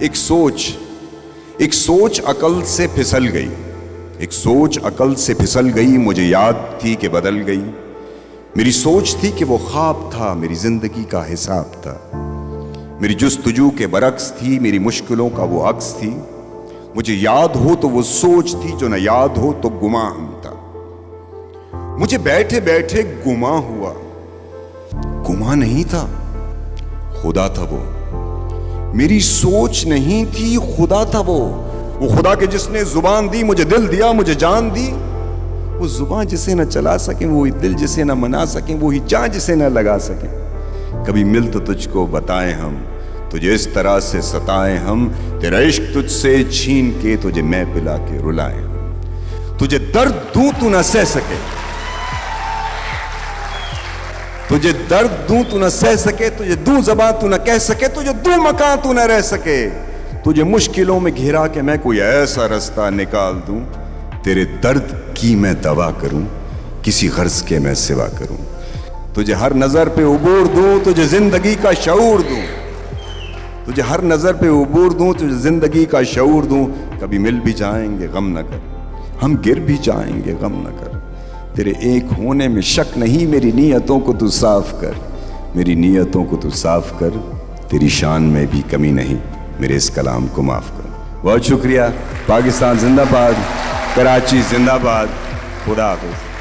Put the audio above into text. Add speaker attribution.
Speaker 1: एक सोच अकल से फिसल गई, एक सोच अकल से फिसल गई, मुझे याद थी कि बदल गई। मेरी सोच थी कि वो ख्वाब था, मेरी जिंदगी का हिसाब था। मेरी जुस्तजू के बरक्स थी, मेरी मुश्किलों का वो अक्स थी। मुझे याद हो तो वो सोच थी, जो न याद हो तो गुमान था। मुझे बैठे बैठे गुमा हुआ, गुमा नहीं था, खुदा था वो। मेरी सोच नहीं थी, खुदा था वो खुदा के जिसने जुबान दी, मुझे दिल दिया, मुझे जान दी। वो जुबान जिसे न चला सके, वो दिल जिसे न मना सके, वो ही जान जिसे न लगा सके। कभी मिल तो तुझको बताएं हम, तुझे इस तरह से सताएं हम, तेरा इश्क तुझसे छीन के तुझे मैं पिला के रुलाएं। तुझे दर्द दूं तू न सह सके, तुझे दर्द दूं तू न सह सके, तुझे दूं ज़बान तू न कह सके, तुझे दूं मकान तू न रह सके। तुझे मुश्किलों में घिरा के मैं कोई ऐसा रास्ता निकाल दूं, तेरे दर्द की मैं दवा करूं, किसी गर्ज के मैं सिवा करूं। तुझे हर नजर पे उबूर दूं, तुझे जिंदगी का शऊर दूं, तुझे हर नजर पे उबूर दूं, तुझे जिंदगी का शऊर दूं। कभी मिल भी जाएंगे गम न कर, हम गिर भी जाएंगे गम न कर। तेरे एक होने में शक नहीं, मेरी नीयतों को तू साफ कर, मेरी नीयतों को तू साफ कर। तेरी शान में भी कमी नहीं, मेरे इस कलाम को माफ कर। बहुत शुक्रिया। पाकिस्तान जिंदाबाद, कराची जिंदाबाद, खुदा हाफिज़।